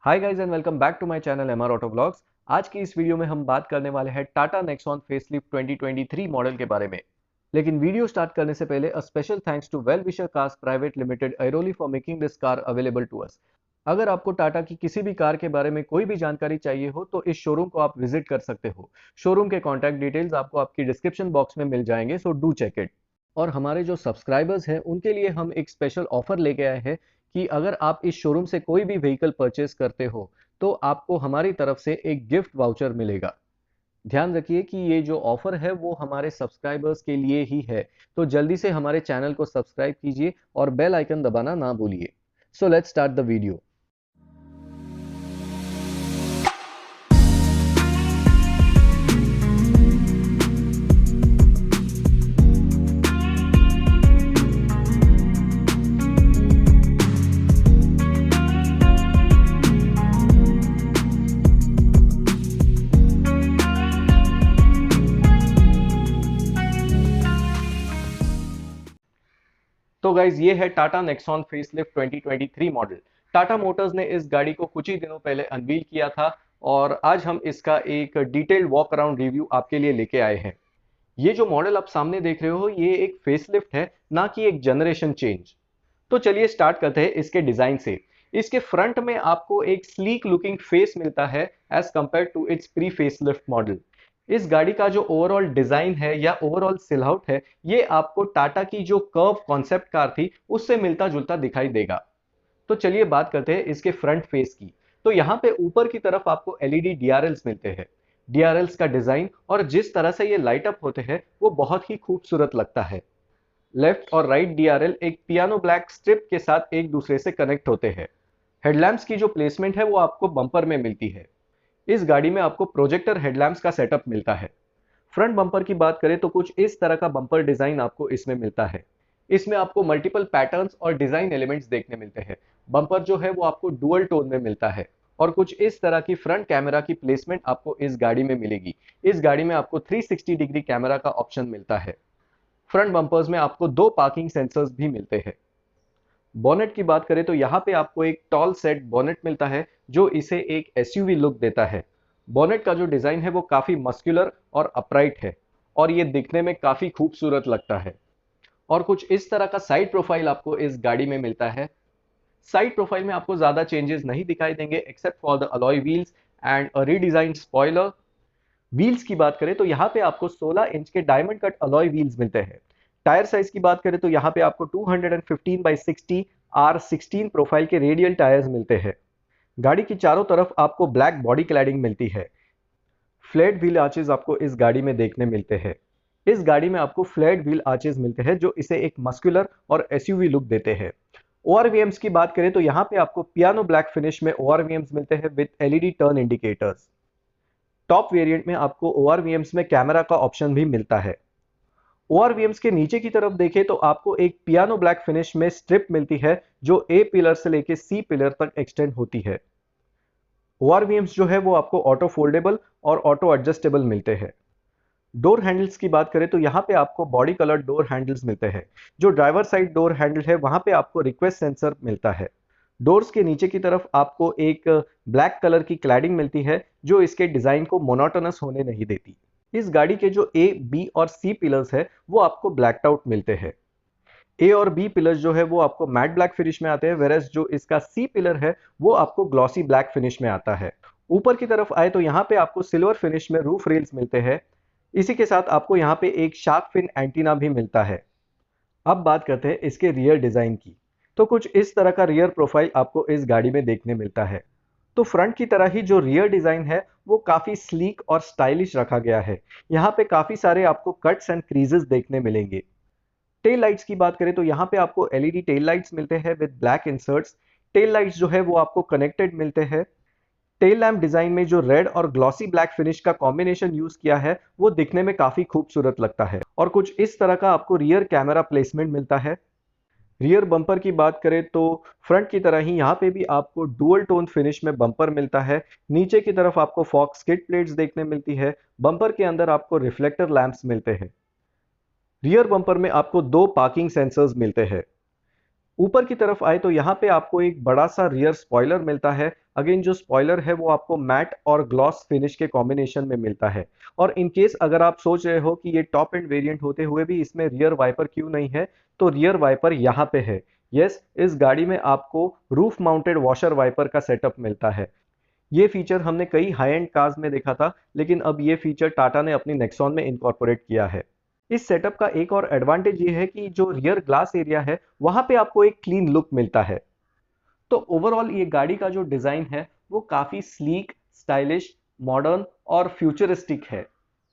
Hi guys and welcome back to my channel MR auto vlogs. आज की इस video में हम बात करने वाले हैं टाटा नेक्सॉन फेसलिफ्ट 2023 मॉडल के बारे में। लेकिन वीडियो स्टार्ट करने से पहले a special thanks to well wisher cars private limited Airoli for making this car available to us. अगर आपको टाटा की किसी भी कार के बारे में कोई भी जानकारी चाहिए हो तो इस शोरूम को आप विजिट कर सकते हो। शोरूम के कॉन्टैक्ट डिटेल्स आपको आपकी डिस्क्रिप्शन बॉक्स में मिल जाएंगे, सो डू चेक इट। और हमारे जो सब्सक्राइबर्स हैं उनके लिए हम एक स्पेशल ऑफर लेके आए हैं कि अगर आप इस शोरूम से कोई भी व्हीकल परचेस करते हो तो आपको हमारी तरफ से एक गिफ्ट वाउचर मिलेगा। ध्यान रखिए कि ये जो ऑफर है वो हमारे सब्सक्राइबर्स के लिए ही है, तो जल्दी से हमारे चैनल को सब्सक्राइब कीजिए और बेल आइकन दबाना ना भूलिए। So let's start the video. तो गाइज ये है Tata Nexon facelift 2023 model. Tata Motors ने इस गाड़ी को कुछ ही दिनों पहले अनवील किया था और आज हम इसका एक डिटेल्ड वॉक अराउंड रिव्यू आपके लिए लेके आए हैं। ये जो मॉडल आप सामने देख रहे हो ये एक फेसलिफ्ट है, ना कि एक जनरेशन चेंज। तो चलिए स्टार्ट करते हैं इसके डिजाइन से। इसके फ्रंट में आपको एक स्लीक लुकिंग फेस मिलता है as compare to its pre facelift model. इस गाड़ी का जो ओवरऑल डिजाइन है या ओवरऑल सिलआउट है ये आपको टाटा की जो कर्व कॉन्सेप्ट कार थी उससे मिलता जुलता दिखाई देगा। तो चलिए बात करते हैं इसके फ्रंट फेस की। तो यहाँ पे ऊपर की तरफ आपको एलईडी डीआरएल्स मिलते हैं। डीआरएल्स का डिजाइन और जिस तरह से ये लाइट अप होते हैं वो बहुत ही खूबसूरत लगता है। लेफ्ट और राइट डीआरएल एक पियानो ब्लैक स्ट्रिप के साथ एक दूसरे से कनेक्ट होते हैं। हेडलैम्प्स की जो प्लेसमेंट है वो आपको बम्पर में मिलती है। इस गाड़ी में आपको प्रोजेक्टर हेडलैम्प्स का सेटअप मिलता है। फ्रंट बम्पर की बात करें तो कुछ इस तरह का बम्पर डिजाइन आपको इसमें मिलता है। इसमें आपको मल्टीपल पैटर्न्स और डिजाइन एलिमेंट्स देखने मिलते हैं। बम्पर जो है वो आपको डुअल टोन में मिलता है और कुछ इस तरह की फ्रंट कैमरा की प्लेसमेंट आपको इस गाड़ी में मिलेगी। इस गाड़ी में आपको 360 डिग्री कैमरा का ऑप्शन मिलता है। फ्रंट बम्पर्स में आपको दो पार्किंग सेंसर्स भी मिलते हैं। बोनेट की बात करें तो यहाँ पे आपको एक टॉल सेट बोनेट मिलता है जो इसे एक एसयूवी लुक देता है। बोनेट का जो डिजाइन है वो काफी मस्कुलर और अपराइट है और ये दिखने में काफी खूबसूरत लगता है। और कुछ इस तरह का साइड प्रोफाइल आपको इस गाड़ी में मिलता है। साइड प्रोफाइल में आपको ज्यादा चेंजेस नहीं दिखाई देंगे except for the alloy wheels and a redesign spoiler. Wheels की बात करें तो यहाँ पे आपको 16 इंच के डायमंड कट अलॉय व्हील्स मिलते हैं। टायर साइज की बात करें तो यहाँ पे आपको 215 बाई 60 R16 प्रोफाइल के रेडियल टायर्स मिलते हैं। गाड़ी की चारों तरफ आपको ब्लैक बॉडी क्लैडिंग मिलती है। फ्लैट व्हील आर्चेज आपको इस गाड़ी में देखने मिलते हैं। इस गाड़ी में आपको फ्लैट व्हील आर्चेज मिलते हैं जो इसे एक मस्कुलर और एसयूवी लुक देते हैं। ओआरवीएम्स की बात करें तो यहाँ पे आपको पियानो ब्लैक फिनिश में ओआरवीएम्स मिलते हैं with LED turn indicators. Top variant में आपको ओआरवीएम्स में कैमरा का ऑप्शन भी मिलता है। ओआरवीएम्स के नीचे की तरफ देखें तो आपको एक पियानो ब्लैक फिनिश में स्ट्रिप मिलती है जो ए पिलर से लेकर सी पिलर तक एक्सटेंड होती है। ओआरवीएम्स जो है वो आपको ऑटो फोल्डेबल और ऑटो एडजस्टेबल मिलते हैं। डोर हैंडल्स की बात करें तो यहाँ पे आपको बॉडी कलर डोर हैंडल्स मिलते हैं। जो ड्राइवर साइड डोर हैंडल है वहां पे आपको रिक्वेस्ट सेंसर मिलता है। डोर्स के नीचे की तरफ आपको एक ब्लैक कलर की क्लैडिंग मिलती है जो इसके डिजाइन को मोनोटोनस होने नहीं देती। इस गाड़ी के जो ए बी और सी पिलर्स है वो आपको ब्लैक्ड आउट मिलते हैं। ए और बी पिलर्स जो है वो आपको मैट ब्लैक फिनिश में आते हैं, वेरस जो इसका सी पिलर है वो आपको ग्लॉसी ब्लैक फिनिश में आता है। ऊपर की तरफ आए तो यहाँ पे आपको सिल्वर फिनिश में रूफ रेल्स मिलते हैं। इसी के साथ आपको यहाँ पे एक शार्क फिन एंटीना भी मिलता है। अब बात करते हैं इसके रियर डिजाइन की। तो कुछ इस तरह का रियर प्रोफाइल आपको इस गाड़ी में देखने मिलता है। तो फ्रंट की तरह ही जो रियर डिजाइन है वो काफी स्लीक और स्टाइलिश रखा गया है। यहाँ पे काफी सारे आपको कट्स एंड क्रीजेस देखने मिलेंगे। टेल लाइट्स की बात करें तो यहाँ पे आपको एलईडी टेल लाइट्स मिलते हैं with black inserts. Tail lights जो है वो आपको कनेक्टेड मिलते हैं। टेल लैम्प डिजाइन में जो रेड और ग्लॉसी ब्लैक फिनिश का कॉम्बिनेशन यूज किया है वो दिखने में काफी खूबसूरत लगता है। और कुछ इस तरह का आपको रियर कैमरा प्लेसमेंट मिलता है। रियर बम्पर की बात करें तो फ्रंट की तरह ही यहाँ पे भी आपको डुअल टोन फिनिश में बम्पर मिलता है। नीचे की तरफ आपको फॉग स्किड प्लेट्स देखने मिलती है। बम्पर के अंदर आपको रिफ्लेक्टर लैंप्स मिलते हैं। रियर बम्पर में आपको दो पार्किंग सेंसर्स मिलते हैं। ऊपर की तरफ आए तो यहाँ पे आपको एक बड़ा सा रियर स्पॉइलर मिलता है अगेन जो स्पॉइलर है वो आपको मैट और ग्लॉस फिनिश के कॉम्बिनेशन में मिलता है। और इन केस अगर आप सोच रहे हो कि ये टॉप एंड वेरिएंट होते हुए भी इसमें रियर वाइपर क्यों नहीं है, तो रियर वाइपर यहाँ पे है। यस, इस गाड़ी में आपको रूफ माउंटेड वॉशर वाइपर का सेटअप मिलता है। ये फीचर हमने कई हाई एंड कार्स में देखा था, लेकिन अब ये फीचर टाटा ने अपनी नेक्सॉन में इनकॉर्पोरेट किया है। इस सेटअप का एक और एडवांटेज ये है कि जो रियर ग्लास एरिया है वहां पे आपको एक क्लीन लुक मिलता है। तो ओवरऑल ये गाड़ी का जो डिजाइन है वो काफी स्लीक, स्टाइलिश, मॉडर्न और फ्यूचरिस्टिक है।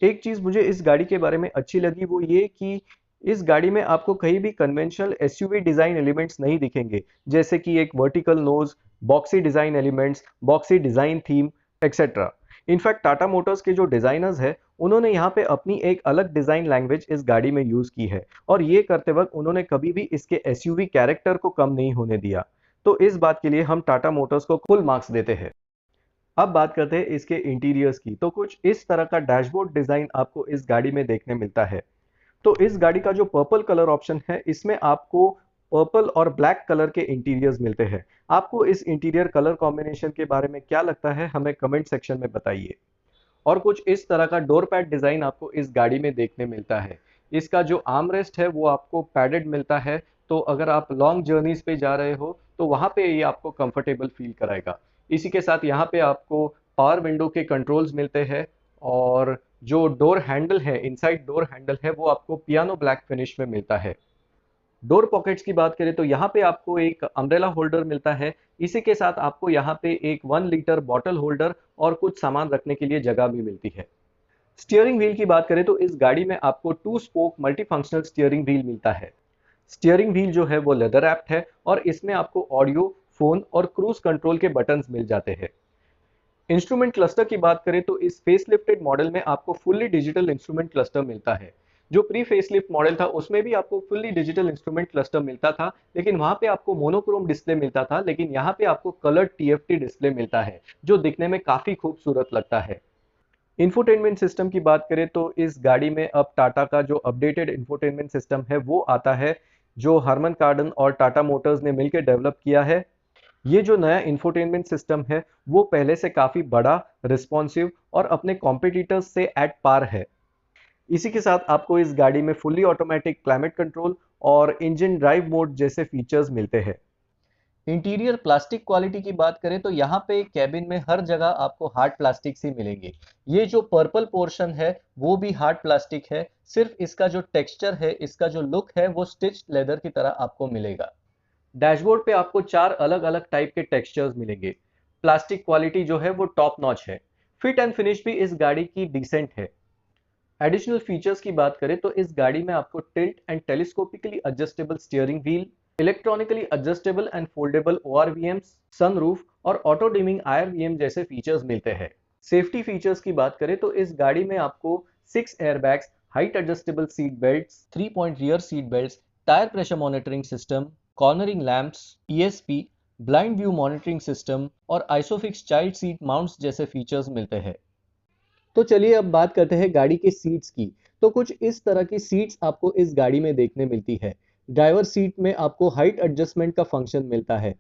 एक चीज मुझे इस गाड़ी के बारे में अच्छी लगी वो ये कि इस गाड़ी में आपको कहीं भी कन्वेंशनल एसयूवी डिजाइन एलिमेंट्स नहीं दिखेंगे, जैसे कि एक vertical nose, boxy design elements, boxy design theme, etcetera. In fact Tata motors के जो डिजाइनर्स है उन्होंने यहाँ पे अपनी एक अलग डिजाइन लैंग्वेज इस गाड़ी में यूज की है, और ये करते वक्त उन्होंने कभी भी इसके एसयूवी कैरेक्टर को कम नहीं होने दिया। तो इस बात के लिए हम टाटा मोटर्स को फुल मार्क्स देते हैं। अब बात करते हैं इसके इंटीरियर्स की। तो कुछ इस तरह का डैशबोर्ड डिजाइन आपको इस गाड़ी में देखने मिलता है। तो इस गाड़ी का जो पर्पल कलर ऑप्शन है इसमें आपको पर्पल और ब्लैक कलर के इंटीरियर्स मिलते हैं। आपको इस इंटीरियर कलर कॉम्बिनेशन के बारे में क्या लगता है, हमें कमेंट सेक्शन में बताइए। और कुछ इस तरह का डोर पैड डिजाइन आपको इस गाड़ी में देखने मिलता है। इसका जो आर्मरेस्ट है वो आपको पैडेड मिलता है, तो अगर आप लॉन्ग जर्नीज पे जा रहे हो तो वहां पे ये आपको कंफर्टेबल फील कराएगा। इसी के साथ यहाँ पे आपको पावर विंडो के कंट्रोल्स मिलते हैं, और जो डोर हैंडल है, इनसाइड डोर हैंडल है, वो आपको पियानो ब्लैक फिनिश में मिलता है। डोर पॉकेट्स की बात करें तो यहाँ पे आपको एक अम्ब्रेला होल्डर मिलता है। इसी के साथ आपको यहाँ पे एक 1 लीटर बॉटल होल्डर और कुछ सामान रखने के लिए जगह भी मिलती है। स्टीयरिंग व्हील की बात करें तो इस गाड़ी में आपको 2 स्पोक मल्टीफंक्शनल स्टीयरिंग व्हील मिलता है। स्टीयरिंग व्हील जो है वो लेदर रैप्ड है, और इसमें आपको ऑडियो, फोन और क्रूज कंट्रोल के बटन्स मिल जाते हैं। इंस्ट्रूमेंट क्लस्टर की बात करें तो इस फेसलिफ्टेड मॉडल में आपको फुल्ली डिजिटल इंस्ट्रूमेंट क्लस्टर मिलता है। जो प्री फेसलिफ्ट मॉडल था उसमें भी आपको फुल्ली डिजिटल इंस्ट्रूमेंट क्लस्टर मिलता था, लेकिन वहां पे आपको मोनोक्रोम डिस्प्ले मिलता था, लेकिन यहाँ पे आपको कलर्ड टीएफटी डिस्प्ले मिलता है जो दिखने में काफी खूबसूरत लगता है। इंफोटेनमेंट सिस्टम की बात करें तो इस गाड़ी में अब टाटा का जो अपडेटेड इंफोटेनमेंट सिस्टम है वो आता है, जो हरमन कार्डन और टाटा मोटर्स ने मिलकर डेवलप किया है। ये जो नया इंफोटेनमेंट सिस्टम है वो पहले से काफी बड़ा, रिस्पॉन्सिव और अपने कॉम्पिटिटर्स से एट पार है। इसी के साथ आपको इस गाड़ी में फुल्ली ऑटोमेटिक क्लाइमेट कंट्रोल और इंजन ड्राइव मोड जैसे फीचर्स मिलते हैं। इंटीरियर प्लास्टिक क्वालिटी की बात करें तो यहाँ पे कैबिन में हर जगह आपको हार्ड प्लास्टिक ही मिलेंगे। ये जो पर्पल पोर्शन है वो भी हार्ड प्लास्टिक है, सिर्फ इसका जो टेक्सचर है, इसका जो लुक है वो स्टिच्ड लेदर की तरह आपको मिलेगा। डैशबोर्ड पे आपको 4 अलग अलग टाइप के टेक्सचर्स मिलेंगे। प्लास्टिक क्वालिटी जो है वो टॉप नॉच है। फिट एंड फिनिश भी इस गाड़ी की डिसेंट है। एडिशनल फीचर्स की बात करें तो इस गाड़ी में आपको tilt and telescopically adjustable steering wheel, electronically adjustable and foldable ORVMs, sunroof और ऑटो डिमिंग आईआरवीएम जैसे फीचर्स मिलते हैं। सेफ्टी फीचर्स की बात करें तो इस गाड़ी में आपको 6 airbags, height adjustable seat belts, 3 point rear seat belts, tyre pressure monitoring system, cornering lamps, ESP, blind view monitoring system और आइसोफिक्स चाइल्ड सीट माउंट्स जैसे फीचर्स मिलते हैं। तो चलिए अब बात करते हैं गाड़ी के सीट्स की। तो कुछ इस तरह की सीट्स आपको इस गाड़ी में देखने मिलती है। ड्राइवर सीट में आपको हाइट एडजस्टमेंट का फंक्शन मिलता है।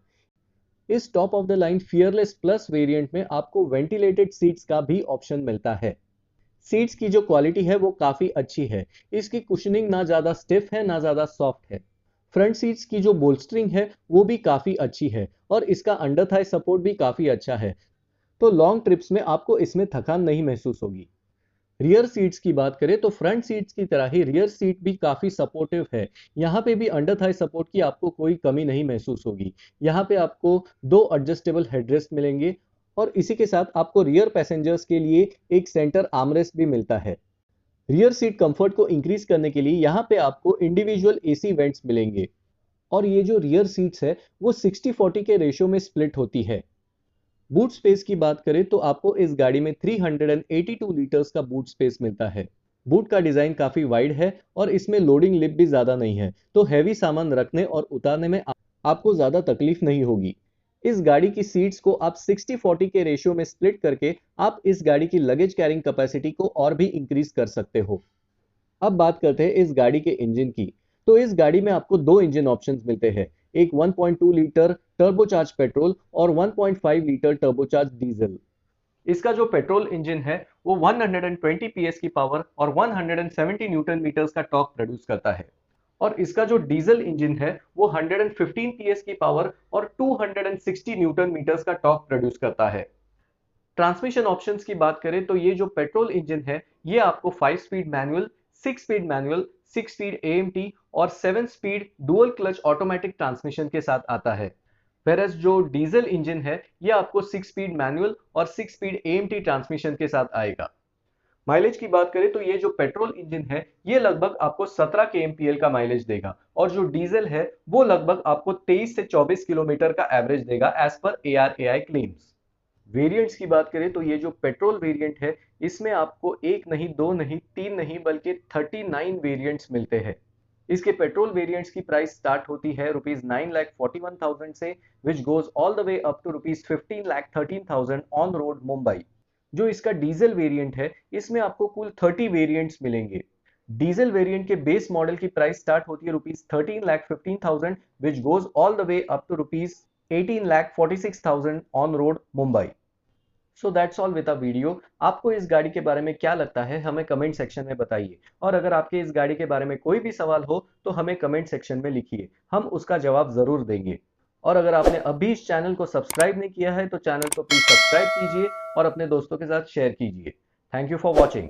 इस top of the line fearless plus variant में आपको वेंटिलेटेड सीट्स का भी ऑप्शन मिलता है। सीट्स की जो क्वालिटी है वो काफी अच्छी है। इसकी कुशनिंग ना ज्यादा स्टिफ है ना ज्यादा सॉफ्ट है। फ्रंट सीट्स की जो बोल्स्टरिंग है वो भी काफी अच्छी है, और इसका अंडर थाई सपोर्ट भी काफी अच्छा है। तो लॉन्ग ट्रिप्स में आपको इसमें थकान नहीं महसूस होगी। रियर सीट्स की बात करें तो फ्रंट सीट्स की तरह ही रियर सीट भी काफी सपोर्टिव है। यहाँ पे भी अंडर थाई सपोर्ट की आपको कोई कमी नहीं महसूस होगी। यहाँ पे आपको 2 एडजस्टेबल हेडरेस्ट मिलेंगे, और इसी के साथ आपको रियर पैसेंजर्स के लिए एक सेंटर आर्मरेस्ट भी मिलता है। रियर सीट कंफर्ट को इंक्रीज करने के लिए यहाँ पे आपको इंडिविजुअल एसी वेंट्स मिलेंगे, और ये जो रियर सीट्स है वो 60-40 के रेशियो में स्प्लिट होती है। बूट स्पेस की बात करें तो आपको इस गाड़ी में 382 लीटर्स का बूट स्पेस मिलता है। बूट का डिजाइन काफी वाइड है, और इसमें लोडिंग लिप भी ज्यादा नहीं है, तो हैवी सामान रखने और उतारने में आपको ज्यादा तकलीफ नहीं होगी। इस गाड़ी की सीट्स को आप 60-40 के रेशियो में स्प्लिट करके आप इस गाड़ी की लगेज कैरिंग कैपेसिटी को और भी इंक्रीज कर सकते हो। अब बात करते हैं इस गाड़ी के इंजन की। तो इस गाड़ी में आपको 2 इंजन ऑप्शंस मिलते हैं। एक 1.2 लीटर टर्बोचार्ज पेट्रोल और 1.5 लीटर टर्बोचार्ज डीजल। इसका जो पेट्रोल इंजन है वो 120 पीएस की पावर और 170 न्यूटन मीटर्स का टॉर्क प्रोड्यूस करता है, और इसका जो डीजल इंजन है वो 115 पीएस की पावर और 260 न्यूटन मीटर्स का टॉर्क प्रोड्यूस करता है। ट्रांसमिशन ऑप्शंस की बात करें तो ये जो पेट्रोल इंजन है ये आपको 5 speed manual, 6 speed manual, 6 speed AMT और 7 speed dual clutch automatic transmission के साथ आता है। वेरएस जो डीजल इंजन है ये आपको 6 स्पीड मैनुअल और 6 स्पीड एएमटी ट्रांसमिशन के साथ आएगा। माइलेज की बात करें तो ये जो पेट्रोल इंजन है ये लगभग आपको 17 kmpl का माइलेज देगा, और जो डीजल है वो लगभग आपको 23 से 24 किलोमीटर का एवरेज देगा as per ARAI claims. Variants की बात करें तो ये जो पेट्रोल वेरिएंट है इसमें आपको एक नहीं, दो नहीं, तीन नहीं, बल्कि 39 वेरिएंट्स मिलते हैं। इसके पेट्रोल वेरिएंट्स की प्राइस स्टार्ट होती है ₹9,41,000 से, which goes all the way up to ₹15,13,000 on road Mumbai. जो इसका डीजल वेरिएंट है इसमें आपको कुल 30 वेरिएंट्स मिलेंगे। डीजल वेरिएंट के बेस मॉडल की प्राइस स्टार्ट होती है ₹13,15,000 which goes all the way up to ₹18,46,000 on road Mumbai. So that's all with a video. आपको इस गाड़ी के बारे में क्या लगता है हमें कमेंट सेक्शन में बताइए, और अगर आपके इस गाड़ी के बारे में कोई भी सवाल हो तो हमें कमेंट सेक्शन में लिखिए, हम उसका जवाब जरूर देंगे। और अगर आपने अभी इस चैनल को सब्सक्राइब नहीं किया है तो चैनल को प्लीज सब्सक्राइब कीजिए और अपने दोस्तों के साथ शेयर कीजिए। Thank you for watching.